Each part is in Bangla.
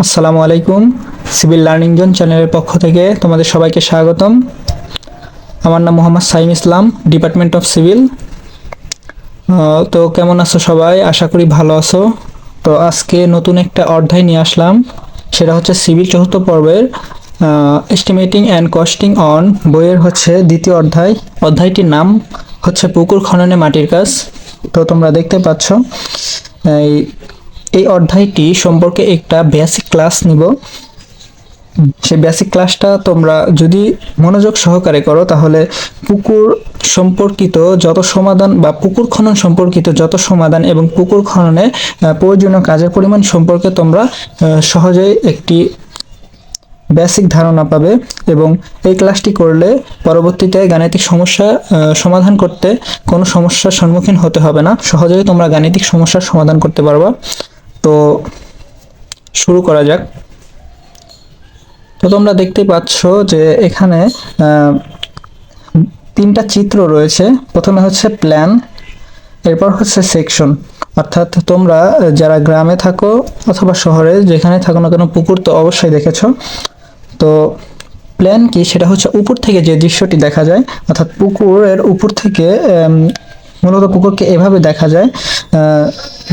আসসালামু আলাইকুম। সিভিল লার্নিং জোন চ্যানেলের পক্ষ থেকে তোমাদের সবাইকে স্বাগতম। আমার নাম মোহাম্মদ সাইম ইসলাম, ডিপার্টমেন্ট অফ সিভিল। তো কেমন আছো সবাই? আশা করি ভালো আছো। তো আজকে নতুন একটা অধ্যায় নিয়ে আসলাম, সেটা হচ্ছে সিভিল চতুর্থ পর্বের এস্টিমেটিং অ্যান্ড কস্টিং অন বইয়ের হচ্ছে দ্বিতীয় অধ্যায়। অধ্যায়টির নাম হচ্ছে পুকুর খননে মাটির কাজ। তো তোমরা দেখতে পাচ্ছ এই অধ্যায়টি সম্পর্কে একটা বেসিক ক্লাস নিব। সেই বেসিক ক্লাসটা তোমরা যদি মনোযোগ সহকারে করো তাহলে পুকুর সম্পর্কিত যত সমাধান বা পুকুর খনন সম্পর্কিত যত সমাধান এবং পুকুর খননে প্রয়োজনীয় কাজের পরিমাণ সম্পর্কে তোমরা সহজেই একটি বেসিক ধারণা পাবে এবং এই ক্লাসটি করলে পরবর্তীতে গাণিতিক সমস্যা সমাধান করতে কোনো সমস্যার সম্মুখীন হতে হবে না। সহজেই তোমরা গাণিতিক সমস্যার সমাধান করতে পারবা। তো শুরু করা যাক। তো তোমরা দেখতে পাচ্ছ যে এখানে তিনটা চিত্র রয়েছে। প্রথমে হচ্ছে প্ল্যান, এরপর হচ্ছে সেকশন। অর্থাৎ তোমরা যারা গ্রামে থাকো অথবা শহরে যেখানে থাকো না কেন পুকুর তো অবশ্যই দেখেছো। তো প্ল্যান কি, সেটা হচ্ছে উপর থেকে যে দৃশ্যটি দেখা যায়, অর্থাৎ পুকুরের উপর থেকে মূলত পুকুরকে এভাবে দেখা যায়।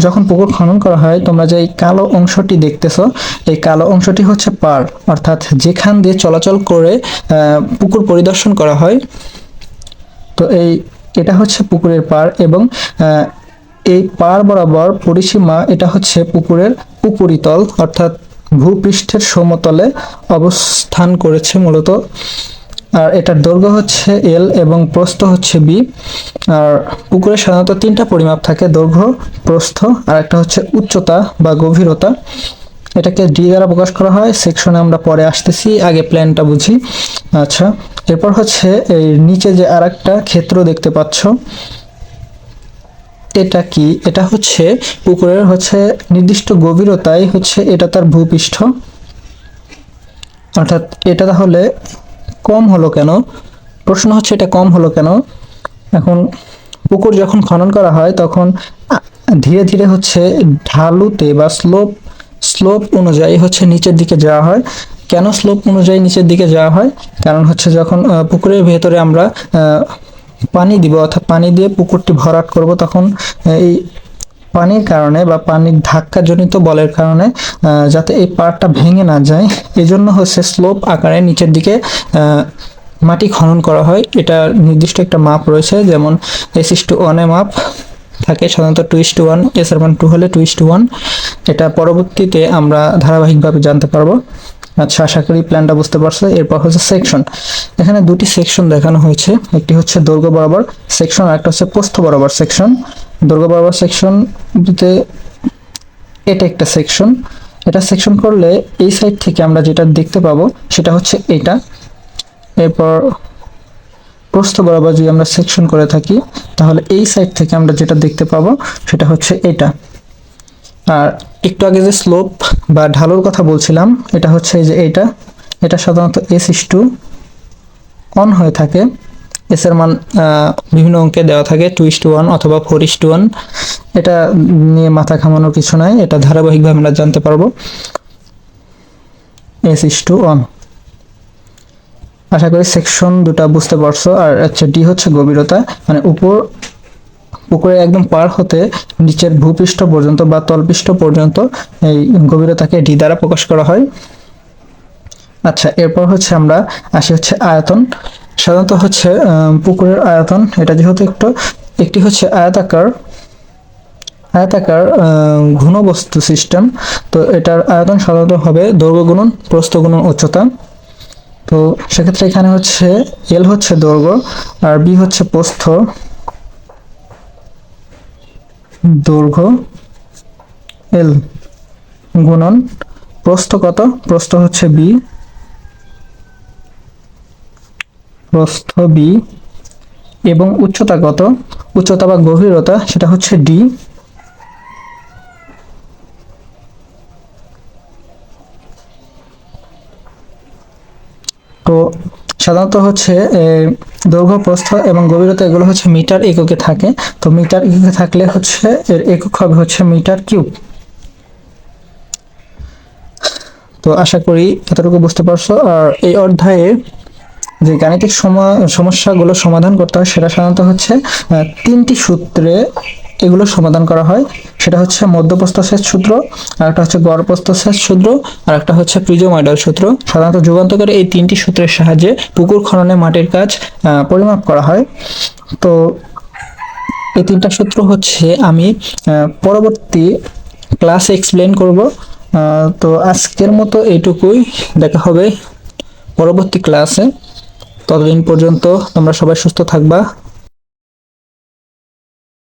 যখন পুকুর খনন করা হয় তোমরা যে কালো অংশটি দেখতেছো, এই কালো অংশটি হচ্ছে পাড়, অর্থাৎ যেখান দিয়ে চলাচল করে পুকুর পরিদর্শন করা হয়। তো এটা হচ্ছে পুকুরের পাড় এবং এই পাড় বরাবর পরিসীমা, এটা হচ্ছে পুকুরের উপরিতল, অর্থাৎ ভূপৃষ্ঠের সমতলে অবস্থান করেছে মূলত। আর এটার দৈর্ঘ্য হচ্ছে এল এবং প্রস্থ হচ্ছে বি। আর পুকুরে সাধারণত তিনটা পরিমাপ থাকে, দৈর্ঘ্য, প্রস্থ আর একটা হচ্ছে উচ্চতা বা গভীরতা। এটাকে ডি দ্বারা প্রকাশ করা হয়। সেকশনে আমরা পরে আসতেছি, আগে প্ল্যানটা বুঝি। আচ্ছা, এরপর হচ্ছে এই নিচে যে আর একটা ক্ষেত্র দেখতে পাচ্ছ, এটা কি? এটা হচ্ছে পুকুরের হচ্ছে নির্দিষ্ট গভীরতায় হচ্ছে এটা তার ভূপৃষ্ঠ। অর্থাৎ এটা তাহলে কম হলো কেন? প্রশ্ন হচ্ছে এটা কম হলো কেন? এখন পুকুর যখন খনন করা হয় তখন ধীরে ধীরে হচ্ছে ঢালুতে বা স্লোপ অনুযায়ী হচ্ছে নিচের দিকে যাওয়া হয়। কেন স্লোপ অনুযায়ী নিচের দিকে যাওয়া হয়? কারণ হচ্ছে যখন পুকুরের ভেতরে আমরা পানি দিব, অর্থাৎ পানি দিয়ে পুকুরটি ভরাট করব, তখন এই পানির কারণে বা পানির ধাক্কাজনিত বলের কারণে যাতে এই পাড়টা ভেঙে না যায়, এই জন্য হচ্ছে স্লোপ আকারে নিচের দিকে মাটি খনন করা হয়। এটা নির্দিষ্ট একটা মাপ রয়েছে, যেমন S:1 এ মাপ থাকে সাধারণত 2:1, S এর মান 2 হলে 2:1। এটা পরবর্তীতে আমরা ধারাবাহিকভাবে জানতে পারবো। আচ্ছা, আশা করি প্ল্যানটা বুঝতে পারছো। এরপর হচ্ছে সেকশন। এখানে দুটি সেকশন দেখানো হয়েছে, একটি হচ্ছে দৈর্ঘ্য বরাবর সেকশন আর একটা হচ্ছে প্রস্থ বরাবর সেকশন। দৈর্ঘ্য বরাবর সেকশন দিতে এটা একটা সেকশন। এটা সেকশন করলে এই সাইড থেকে আমরা যেটা দেখতে পাবো সেটা হচ্ছে এটা। এরপর প্রস্থ বরাবর যদি আমরা সেকশন করে থাকি তাহলে এই সাইড থেকে আমরা যেটা দেখতে পাবো সেটা হচ্ছে এটা। আর একটু আগে যে স্লোপ বা ঢালুর কথা বলছিলাম, এটা হচ্ছে এই যে এটা সাধারণত S:1 হয়ে থাকে। এস এর মান বিভিন্ন অঙ্কে দেওয়া থাকে 2:1 অথবা 4:1। এটা নিয়ে মাথা ঘামানোর কিছু নাই, এটা ধারাবাহিকভাবে আমরা জানতে পারবো। S:1। আশা করি সেকশন দুটা বুঝতে পারছো। আর আচ্ছা, ডি হচ্ছে গভীরতা, মানে পুকুরে একদম পার হতে নিচের ভূপৃষ্ঠ পর্যন্ত বা তলপৃষ্ঠ পর্যন্ত এই গভীরতাকে ডি দ্বারা প্রকাশ করা হয়। আচ্ছা, এরপর হচ্ছে আমরা আসি হচ্ছে আয়তন। সাধারণত হচ্ছে পুকুরের আয়তন, এটা যেহেতু একটি হচ্ছে আয়তাকার ঘনবস্তু সিস্টেম, তো এটার আয়তন সাধারণত হবে দৈর্ঘ্য গুণন প্রস্থ গুণন উচ্চতা। তো সেক্ষেত্রে এখানে হচ্ছে এল হচ্ছে দৈর্ঘ্য আর বি হচ্ছে প্রস্থ। দৈর্ঘ্য এল গুণন প্রস্থ কত? প্রস্থ হচ্ছে বি, প্রস্থ বি, এবং উচ্চতা কত? উচ্চতা বা গভীরতা সেটা হচ্ছে ডি। তো সাধারণত হচ্ছে দৈর্ঘ্য, প্রস্থ এবং গভীরতা এগুলো হচ্ছে মিটার এককে থাকে। তো মিটার এককে থাকলে হচ্ছে এর একক হবে হচ্ছে মিটার কিউব। তো আশা করি এতটুকু বুঝতে পারছো। আর এই অধ্যায়ে যে গাণিতিক সমস্যাগুলো সমাধান করতে হয় সেটা সাধারণত হচ্ছে তিনটি সূত্রে এগুলো সমাধান করা হয়। সেটা হচ্ছে মধ্যপ্রস্থছেদ সূত্র, আর একটা হচ্ছে গড়প্রস্থছেদ সূত্র, আর একটা হচ্ছে প্রিজোময়েডাল সূত্র। সাধারণত যুগান্তকারে এই তিনটি সূত্রের সাহায্যে পুকুর খননে মাটির কাজ পরিমাপ করা হয়। তো এই তিনটা সূত্র হচ্ছে আমি পরবর্তী ক্লাসে এক্সপ্লেন করব। তো আজকের মতো এইটুকুই, দেখা হবে পরবর্তী ক্লাসে। ততদিন পর্যন্ত তোমরা সবাই সুস্থ থাকবা।